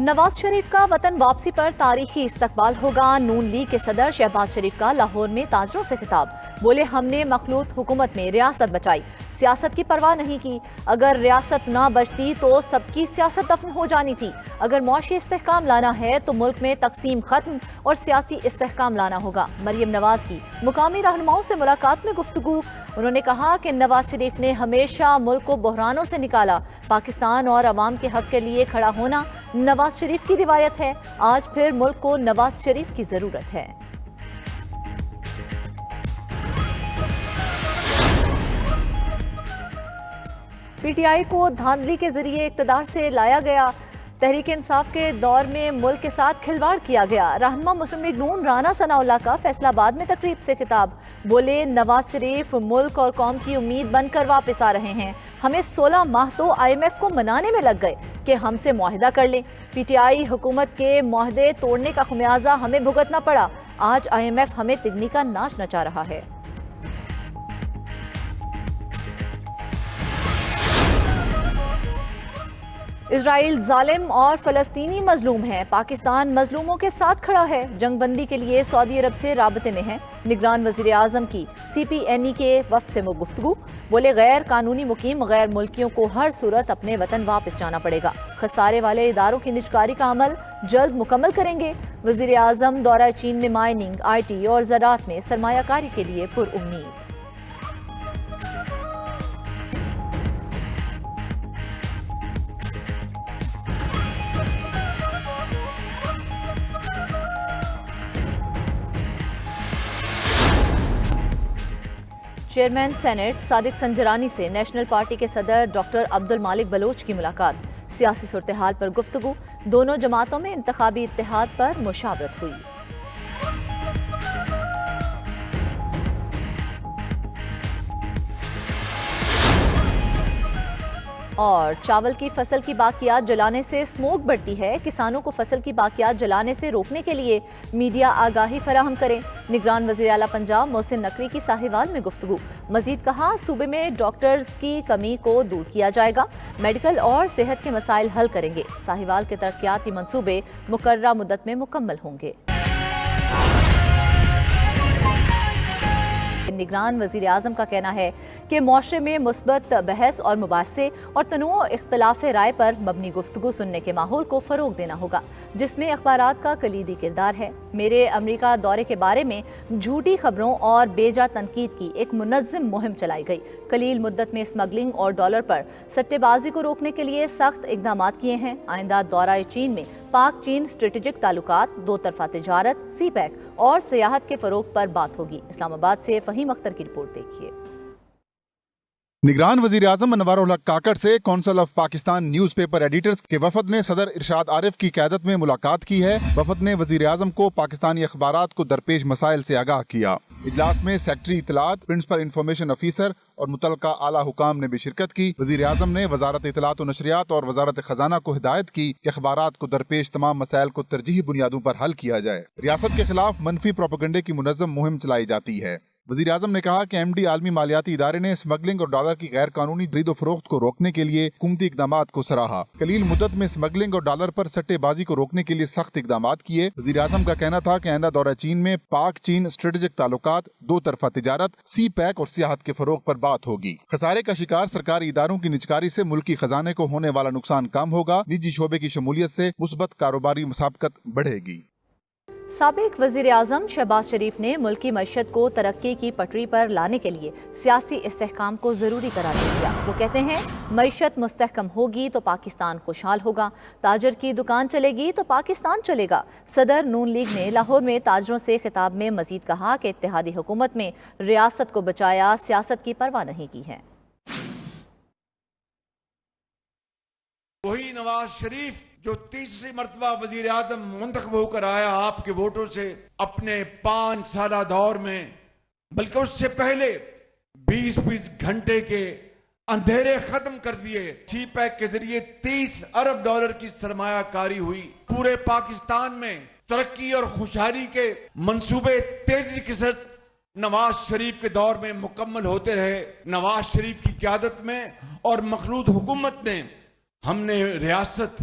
نواز شریف کا وطن واپسی پر تاریخی استقبال ہوگا۔ نون لیگ کے صدر شہباز شریف کا لاہور میں تاجروں سے خطاب، بولے ہم نے مخلوط حکومت میں ریاست بچائی، سیاست کی پرواہ نہیں کی، اگر ریاست نہ بچتی تو سب کی سیاست دفن ہو جانی تھی، اگر معاشی استحکام لانا ہے تو ملک میں تقسیم ختم اور سیاسی استحکام لانا ہوگا۔ مریم نواز کی مقامی رہنماؤں سے ملاقات میں گفتگو، انہوں نے کہا کہ نواز شریف نے ہمیشہ ملک کو بحرانوں سے نکالا، پاکستان اور عوام کے حق کے لیے کھڑا ہونا نواز شریف کی روایت ہے، آج پھر ملک کو نواز شریف کی ضرورت ہے۔ پی ٹی آئی کو دھاندلی کے ذریعے اقتدار سے لایا گیا، تحریک انصاف کے دور میں ملک کے ساتھ کھلواڑ کیا گیا۔ رہنما مسلم لیگ نون رانا ثناء اللہ کا فیصل آباد میں تقریب سے خطاب، بولے نواز شریف ملک اور قوم کی امید بن کر واپس آ رہے ہیں، ہمیں 16 ماہ تو آئی ایم ایف کو منانے میں لگ گئے کہ ہم سے معاہدہ کر لیں، پی ٹی آئی حکومت کے معاہدے توڑنے کا خمیازہ ہمیں بھگتنا پڑا، آج آئی ایم ایف ہمیں تگنی کا ناچ نچا رہا ہے۔ اسرائیل ظالم اور فلسطینی مظلوم ہے، پاکستان مظلوموں کے ساتھ کھڑا ہے، جنگ بندی کے لیے سعودی عرب سے رابطے میں ہے۔ نگران وزیر اعظم کی سی پی این ای کے وفد سے گفتگو، بولے غیر قانونی مقیم غیر ملکیوں کو ہر صورت اپنے وطن واپس جانا پڑے گا، خسارے والے اداروں کی نجکاری کا عمل جلد مکمل کریں گے۔ وزیر اعظم دورہ چین میں مائننگ، آئی ٹی اور زراعت میں سرمایہ کاری کے لیے پر امید۔ چیئرمین سینیٹ صادق سنجرانی سے نیشنل پارٹی کے صدر ڈاکٹر عبد المالک بلوچ کی ملاقات، سیاسی صورتحال پر گفتگو، دونوں جماعتوں میں انتخابی اتحاد پر مشاورت ہوئی۔ اور چاول کی فصل کی باقیات جلانے سے سموک بڑھتی ہے، کسانوں کو فصل کی باقیات جلانے سے روکنے کے لیے میڈیا آگاہی فراہم کریں، نگران وزیر اعلیٰ پنجاب محسن نقوی کی ساہیوال میں گفتگو، مزید کہا صوبے میں ڈاکٹرز کی کمی کو دور کیا جائے گا، میڈیکل اور صحت کے مسائل حل کریں گے، ساہیوال کے ترقیاتی منصوبے مقررہ مدت میں مکمل ہوں گے۔ نگران وزیر اعظم کا کہنا ہے کہ معاشرے میں مثبت بحث اور مباحثے اور تنوع اختلاف رائے پر مبنی گفتگو سننے کے ماحول کو فروغ دینا ہوگا، جس میں اخبارات کا کلیدی کردار ہے۔ میرے امریکہ دورے کے بارے میں جھوٹی خبروں اور بے جا تنقید کی ایک منظم مہم چلائی گئی، قلیل مدت میں اسمگلنگ اور ڈالر پر سٹے بازی کو روکنے کے لیے سخت اقدامات کیے ہیں۔ آئندہ دورہ چین میں پاک چین اسٹریٹجک تعلقات، دو طرفہ تجارت، سی پیک اور سیاحت کے فروغ پر بات ہوگی۔ اسلام آباد سے فہیم اختر کی رپورٹ دیکھیے۔ نگران وزیر اعظم انوار الحق کاکڑ سے council of Pakistan news paper editors کے وفد نے صدر ارشاد عارف کی قیادت میں ملاقات کی ہے۔ وفد نے وزیر اعظم کو پاکستانی اخبارات کو درپیش مسائل سے آگاہ کیا۔ اجلاس میں سیکٹری اطلاعات، پرنسپل انفارمیشن آفیسر اور متعلقہ اعلیٰ حکام نے بھی شرکت کی۔ وزیر اعظم نے وزارت اطلاعات و نشریات اور وزارت خزانہ کو ہدایت کی کہ اخبارات کو درپیش تمام مسائل کو ترجیحی بنیادوں پر حل کیا جائے۔ ریاست کے خلاف منفی پروپیگنڈے کی منظم مہم چلائی جاتی ہے۔ وزیر اعظم نے کہا کہ ایم ڈی عالمی مالیاتی ادارے نے اسمگلنگ اور ڈالر کی غیر قانونی خرید و فروخت کو روکنے کے لیے حکومتی اقدامات کو سراہا۔ قلیل مدت میں اسمگلنگ اور ڈالر پر سٹے بازی کو روکنے کے لیے سخت اقدامات کیے۔ وزیر اعظم کا کہنا تھا کہ آئندہ دورہ چین میں پاک چین اسٹریٹجک تعلقات، دو طرفہ تجارت، سی پیک اور سیاحت کے فروغ پر بات ہوگی۔ خسارے کا شکار سرکاری اداروں کی نجکاری سے ملکی خزانے کو ہونے والا نقصان کم ہوگا، نجی شعبے کی شمولیت سے مثبت کاروباری مسابقت بڑھے گی۔ سابق وزیر اعظم شہباز شریف نے ملکی معیشت کو ترقی کی پٹری پر لانے کے لیے سیاسی استحکام کو ضروری قرار دیا۔ وہ کہتے ہیں معیشت مستحکم ہوگی تو پاکستان خوشحال ہوگا، تاجر کی دکان چلے گی تو پاکستان چلے گا۔ صدر نون لیگ نے لاہور میں تاجروں سے خطاب میں مزید کہا کہ اتحادی حکومت میں ریاست کو بچایا، سیاست کی پرواہ نہیں کی ہے۔ وہی نواز شریف جو تیسری مرتبہ وزیر اعظم منتخب ہو کر آیا آپ کے ووٹوں سے، اپنے 5 سالہ دور میں، بلکہ اس سے پہلے 20 گھنٹے کے اندھیرے ختم کر دیے۔ سی پیک کے ذریعے 30 ارب ڈالر کی سرمایہ کاری ہوئی۔ پورے پاکستان میں ترقی اور خوشحالی کے منصوبے تیزی کے ساتھ نواز شریف کے دور میں مکمل ہوتے رہے۔ نواز شریف کی قیادت میں اور مخلوط حکومت نے ہم نے ریاست